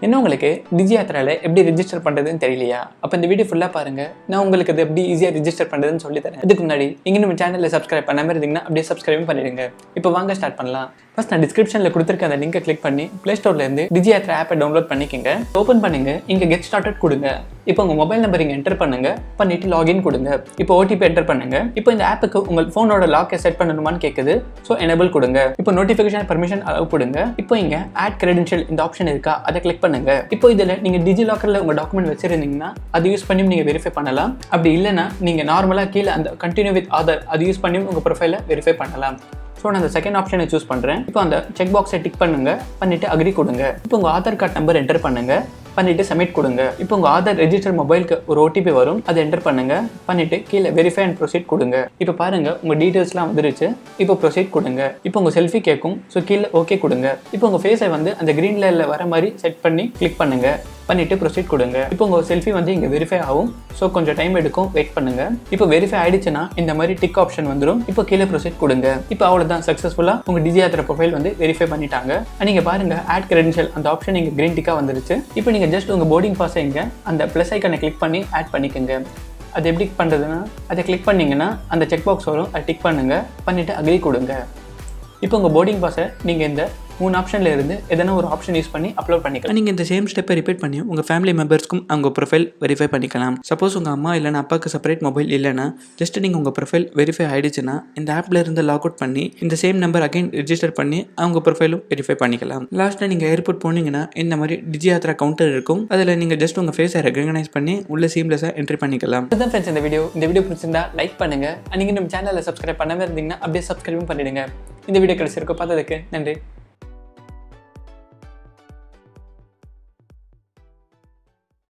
என்ன உங்களுக்கு டிஜியாத்ரால எப்படி ரெஜிஸ்டர் பண்றதுன்னு தெரியலையா? அப்ப இந்த வீடியோ ஃபுல்லா பாருங்க. நான் உங்களுக்கு அது எப்படி ஈஸியா ரெஜிஸ்டர் பண்றதுன்னு சொல்லி தரேன். அதுக்கு முன்னாடி நீங்க நம்ம சேனலை சப்ஸ்கிரைப் பண்ணாம இருந்தீங்கன்னா அப்படியே சப்ஸ்கிரைப் பண்ணிடுங்க. இப்போ வாங்க ஸ்டார்ட் பண்ணலாம். ஃபர்ஸ்ட் நான் டிஸ்கிரிப்ஷன்ல கொடுத்துருக்க அந்த லிங்கை கிளிக் பண்ணி பிளே ஸ்டோர்ல இருந்து டிஜியாத்ரா ஆப்பை டவுன்லோட் பண்ணிக்கங்க. ஓப்பன் பண்ணுங்க. இங்க கெட் ஸ்டார்டட் கொடுங்க. இப்போ உங்க மொபைல் நம்பர் இங்க என்டர் பண்ணுங்க. பண்ணிட்டு லாகின் கொடுங்க. இப்போ ஓடிபி என்டர் பண்ணுங்க. இப்போ இந்த ஆப்புக்கு உங்க போனோட லாக்கை செட் பண்ணணுமான்னு கேக்குது. ஸோ எனேபிள் கொடுங்க. இப்போ நோட்டிஃபிகேஷன் பர்மிஷன் அலோவ் கொடுங்க. இப்போ இங்க ஆட் கிரெடென்ஷியல் இந்த ஆப்ஷன் இருக்கா, அதை கிளிக் பண்ணுங்க. இப்போ இதுல நீங்க டிஜிலாக்கர்ல உங்க டாக்குமெண்ட் வச்சிருந்தீங்கன்னா அது யூஸ் பண்ணி நீங்க வெரிஃபை பண்ணலாம். அப்படி இல்லைன்னா நீங்க நார்மலா கீழே அந்த கண்டினியூ வித் ஆதார் அது யூஸ் பண்ணி உங்க ப்ரொஃபைலை வெரிஃபை பண்ணலாம். ஸோ நான் அந்த செகண்ட் ஆப்ஷனை சூஸ் பண்ணுறேன். இப்போ அந்த செக் பாக்ஸை டிக் பண்ணுங்க. பண்ணிட்டு அக்ரி கொடுங்க. இப்போ உங்கள் ஆதார் கார்டு நம்பர் என்டர் பண்ணுங்க. பண்ணிட்டு சப்மிட் கொடுங்க. இப்போ உங்க ஆதார் ரெஜிஸ்டர் மொபைலுக்கு ஒரு ஓடிபி வரும், அதை என்டர் பண்ணுங்க. பண்ணிட்டு கீழே வெரிஃபை அண்ட் ப்ரொசீட் கொடுங்க. இப்போ பாருங்க உங்க டீடைல்ஸ்லாம் வந்துருச்சு. இப்போ ப்ரொசீட் கொடுங்க. இப்போ உங்க செல்ஃபி கேட்கும். ஸோ கீழே ஓகே கொடுங்க. இப்போ உங்க ஃபேஸை வந்து அந்த கிரீன் லைன்ல வர மாதிரி செட் பண்ணி கிளிக் பண்ணுங்க. பண்ணிட்டு ப்ரொசீட் கொடுங்க. இப்போ உங்க செல்ஃபி வந்து இங்க வெரிஃபை ஆகும். ஸோ கொஞ்சம் டைம் எடுக்கும், வெயிட் பண்ணுங்க. இப்போ வெரிஃபை ஆயிடுச்சுன்னா இந்த மாதிரி டிக் ஆப்ஷன் வந்துடும். இப்போ கீழே ப்ரொசீட் கொடுங்க. இப்போ அவ்வளவுதான், சக்சஸ்ஃபுல்லா உங்க டிஜியாத்ரா ப்ரொஃபைல் வந்து வெரிஃபை பண்ணிட்டாங்க. நீங்க பாருங்க ஆட் கிரெடென்ஷியல் அந்த ஆப்ஷன் இங்க கிரீன் டிக்கா வந்துருச்சு. இப்போ நீங்க ஜஸ்ட் உங்க போர்டிங் பாஸை இங்க அந்த பிளஸ் ஐக்கனை கிளிக் பண்ணி ஆட் பண்ணிக்கோங்க. அது எப்படி பண்றதுன்னா அதை கிளிக் பண்ணீங்கன்னா அந்த செக் பாக்ஸ் வரும், அதை டிக் பண்ணுங்க. பண்ணிட்டு அக்ரி கொடுங்க. இப்போ உங்க போர்டிங் பாஸை நீங்க இந்த 3 ஆப்ஷன்ல இருந்து எதனா ஒரு ஆப்ஷன் யூஸ் பண்ணி அப்லோட் பண்ணிக்கலாம். நீங்கள் இந்த சேம் ஸ்டெப்பை ரிப்பீட் பண்ணி உங்கள் ஃபேமிலி மெம்பர்ஸ்க்கும் அவங்க ப்ரொஃபைல் வெரிஃபை பண்ணிக்கலாம். சப்போஸ் உங்கள் அம்மா இல்லைனா அப்பாவுக்கு செப்பரேட் மொபைல் இல்லைனா ஜஸ்ட் நீங்கள் உங்கள் ப்ரொஃபைல் வெரிஃபை ஆகிடுச்சுன்னா இந்த ஆப்பில் இருந்து லாக் அவுட் பண்ணி இந்த சேம் நம்பர் அகைன் ரெஜிஸ்டர் பண்ணி அவங்க ப்ரொஃபைலும் வெரிஃபை பண்ணிக்கலாம். லாஸ்ட்டில் நீங்கள் ஏர்போர்ட் போனீங்கன்னா இந்த மாதிரி டிஜியாத்ரா கவுண்டர் இருக்கும். அதில் நீங்கள் ஜஸ்ட் உங்கள் ஃபேஸை ரெகனைஸ் பண்ணி உள்ள சீம்லெஸ்ஸாக என்ட்ரி பண்ணிக்கலாம். அதுதான் ஃப்ரெண்ட்ஸ் இந்த வீடியோ பிடிச்சிருந்தா லைக் பண்ணுங்க. நீங்கள் நம்ம சேனலில் சப்ஸ்கிரைப் பண்ணாமல் இருந்தீங்கன்னா அப்படியே சப்ஸ்கிரைபும் பண்ணிடுங்க. இந்த வீடியோ கிடைச்சிருக்கோம் பார்த்ததுக்கு நன்றி.